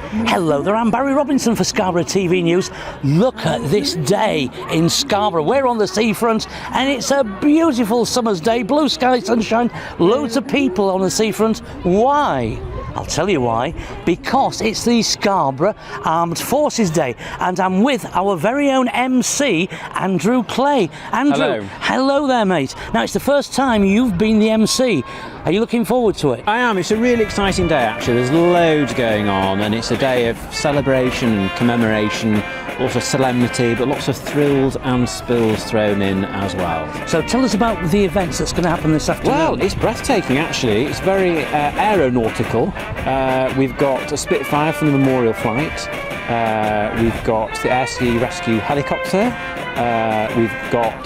Hello there, I'm Barry Robinson for Scarborough TV News. Look at this day in Scarborough. We're on the seafront and it's a beautiful summer's day, blue sky, sunshine, loads of people on the seafront. Why? I'll tell you why. Because it's the Scarborough Armed Forces Day and I'm with our very own MC, Andrew Clay. Andrew, hello there, mate. Now, it's the first time you've been the MC. Are you looking forward to it? I am. It's a really exciting day, actually. There's loads going on and it's a day of celebration and commemoration, also solemnity, but lots of thrills and spills thrown in as well. So tell us about the events that's going to happen this afternoon. Well, it's breathtaking, actually. It's very aeronautical. We've got a Spitfire from the memorial flight. We've got the Air Sea Rescue helicopter. We've got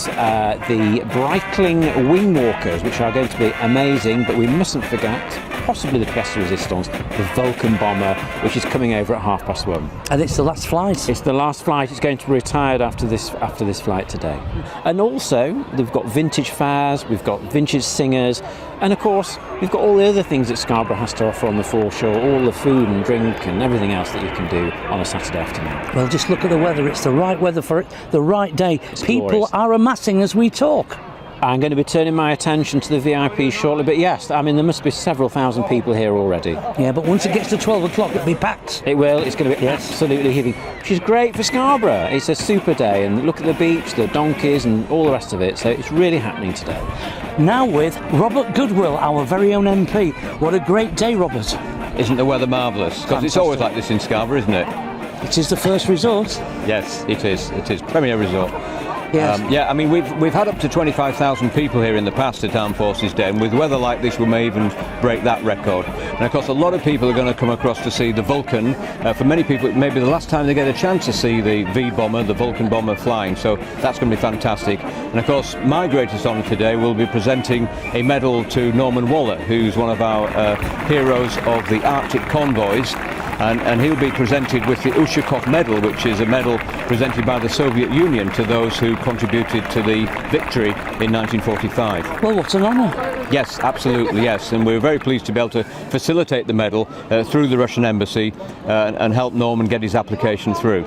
the Breitling Wingwalkers, which are going to be amazing, but we mustn't forget, possibly the pièce de résistance, the Vulcan Bomber, which is coming over at 1:30. And it's the last flight. It's the last flight. It's going to be retired after this flight today. And also, we've got vintage fairs, we've got vintage singers, and of course, we've got all the other things that Scarborough has to offer on the foreshore, all the food and drink and everything else that you can do on a Saturday afternoon. Well, just look at the weather. It's the right weather for it, the right day. People glorious. are amassing as we talk. I'm going to be turning my attention to the VIP shortly, but yes, I mean, there must be several thousand people here already. Yeah, but once it gets to 12 o'clock, it'll be packed. It will. It's going to be absolutely heaving, which is great for Scarborough. It's a super day, and look at the beach, the donkeys, and all the rest of it. So it's really happening today. Now with Robert Goodwill, our very own MP. What a great day, Robert. Isn't the weather marvellous? Because it's always like this in Scarborough, isn't it? It is the first resort. Yes, it is. It is. Premier resort. Yes. Yeah, I mean, we've had up to 25,000 people here in the past at Armed Forces Day, and with weather like this, we may even break that record. And of course, a lot of people are going to come across to see the Vulcan. For many people, it may be the last time they get a chance to see the V-bomber, the Vulcan bomber flying, so that's going to be fantastic. And of course, my greatest honour today will be presenting a medal to Norman Waller, who's one of our heroes of the Arctic convoys. And he'll be presented with the Ushakov Medal, which is a medal presented by the Soviet Union to those who contributed to the victory in 1945. Well, what an honour. Yes, absolutely, yes. And we're very pleased to be able to facilitate the medal through the Russian embassy and help Norman get his application through.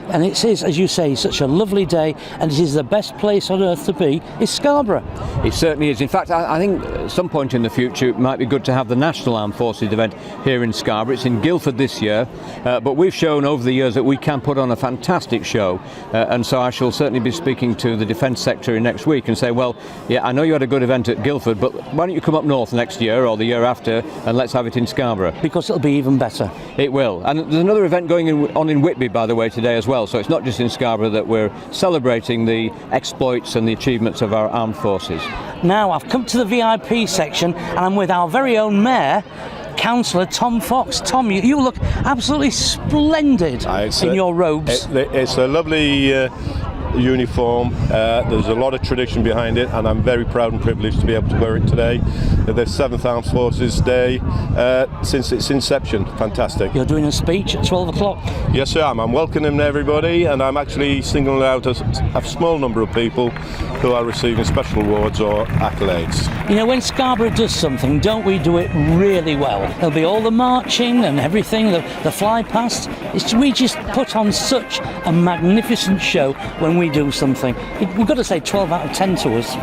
And it is, as you say, such a lovely day, and it is the best place on earth to be, is Scarborough. It certainly is. In fact, I think at some point in the future it might be good to have the National Armed Forces event here in Scarborough. It's in Guildford this year, but we've shown over the years that we can put on a fantastic show, and so I shall certainly be speaking to the Defence Secretary next week and say, well, yeah, I know you had a good event at Guildford, but why don't you come up north next year or the year after and let's have it in Scarborough. Because it'll be even better. It will. And there's another event going on in Whitby, by the way, today as well. So it's not just in Scarborough that we're celebrating the exploits and the achievements of our armed forces. Now I've come to the VIP section and I'm with our very own Mayor, Councillor Tom Fox. Tom, you look absolutely splendid in your robes. It's a lovely uniform. There's a lot of tradition behind it, and I'm very proud and privileged to be able to wear it today. The 7th Armed Forces Day since its inception. Fantastic. You're doing a speech at 12 o'clock? Yes, I am. I'm welcoming everybody, and I'm actually singling out a small number of people who are receiving special awards or accolades. You know, when Scarborough does something, don't we do it really well? There'll be all the marching and everything, the fly past. We just put on such a magnificent show when we do something. We've got to say 12 out of 10 to us.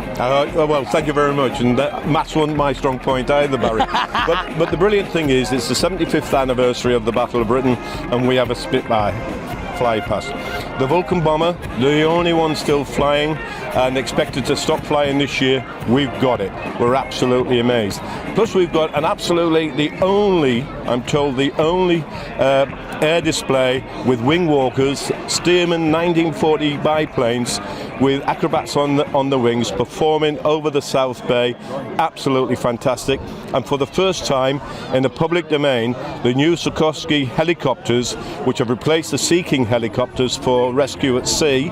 Well, thank you very much. And maths wasn't my strong point either, Barry. but the brilliant thing is, it's the 75th anniversary of the Battle of Britain, and we have a Spitfire fly past. The Vulcan Bomber, the only one still flying and expected to stop flying this year. We've got it. We're absolutely amazed. Plus we've got an absolutely the only air display with wing walkers, Stearman 1940 biplanes with acrobats on the wings performing over the South Bay. Absolutely fantastic. And for the first time in the public domain, the new Sikorsky helicopters, which have replaced the Sea King helicopters for rescue at sea,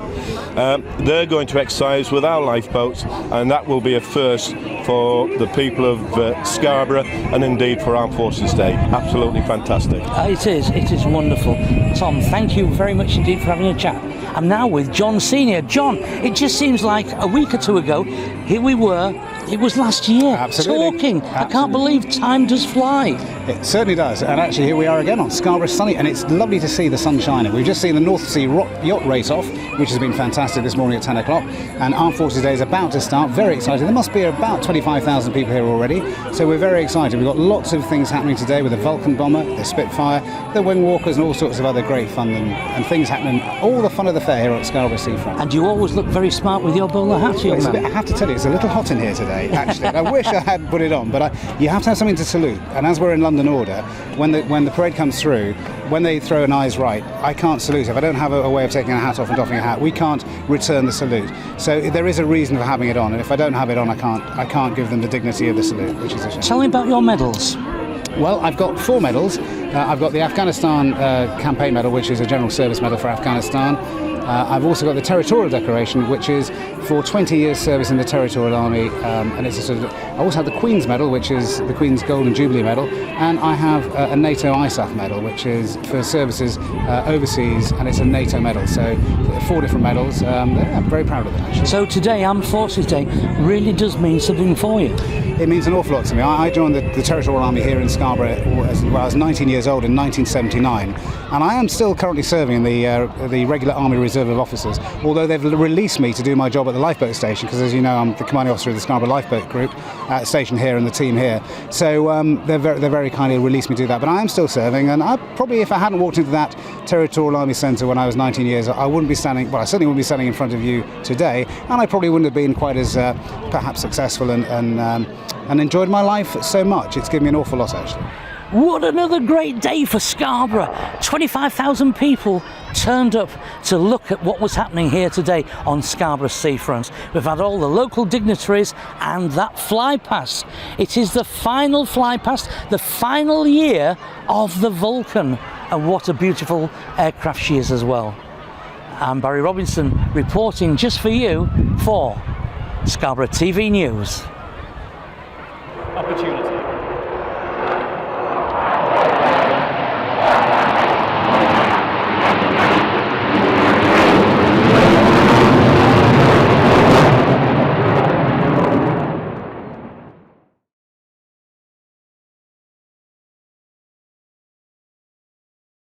they're going to exercise with our lifeboats, and that will be a first for the people of Scarborough and indeed for Armed Forces Day. Absolutely fantastic. It is wonderful. Tom, thank you very much indeed for having a chat. I'm now with John Senior. John, it just seems like a week or two ago, here we were, it was last year, Absolutely. talking. Absolutely. I can't believe time does fly. It certainly does, and actually here we are again on Scarborough Sunny, and it's lovely to see the sun shining. We've just seen the North Sea yacht race off, which has been fantastic this morning at 10 o'clock, and Armed Forces Day is about to start. Very excited. There must be about 25,000 people here already, so we're very excited. We've got lots of things happening today with the Vulcan Bomber, the Spitfire, the Wingwalkers, and all sorts of other great fun and things happening. All the fun of the fair here at Scarborough Seafront. And you always look very smart with your bowler hat, young man. I have to tell you, it's a little hot in here today, actually. And I wish I had put it on, but you have to have something to salute. And as we're in London Order, when the parade comes through, when they throw an eyes right, I can't salute. If I don't have a way of taking a hat off and doffing a hat, we can't return the salute. So there is a reason for having it on, and if I don't have it on, I can't give them the dignity of the salute, which is a shame. Tell me about your medals. Well, I've got 4 medals. I've got the Afghanistan Campaign Medal, which is a General Service Medal for Afghanistan. I've also got the Territorial Decoration, which is for 20 years service in the Territorial Army, and it's a sort of. I also have the Queen's Medal, which is the Queen's Golden Jubilee Medal, and I have a NATO ISAF medal, which is for services overseas, and it's a NATO medal. So 4 different medals. I'm very proud of them, actually. So today, Armed Forces Day, really does mean something for you. It means an awful lot to me. I joined the Territorial Army here in Scarborough when I was 19 years old in 1979, and I am still currently serving in the regular Army Reserve of Officers, although they've released me to do my job at the lifeboat station, because as you know, I'm the commanding officer of the Scarborough Lifeboat Group station here and the team here. So they're very kindly released me to do that, but I am still serving, and I probably, if I hadn't walked into that Territorial Army Centre when I was 19 years old, I wouldn't be standing, well, I certainly wouldn't be standing in front of you today, and I probably wouldn't have been quite as perhaps successful and enjoyed my life so much. It's given me an awful lot, actually. What another great day for Scarborough. 25,000 people turned up to look at what was happening here today on Scarborough Seafront. We've had all the local dignitaries and that fly past. It is the final fly past, the final year of the Vulcan. And what a beautiful aircraft she is as well. I'm Barry Robinson reporting just for you for Scarborough TV News. Opportunity.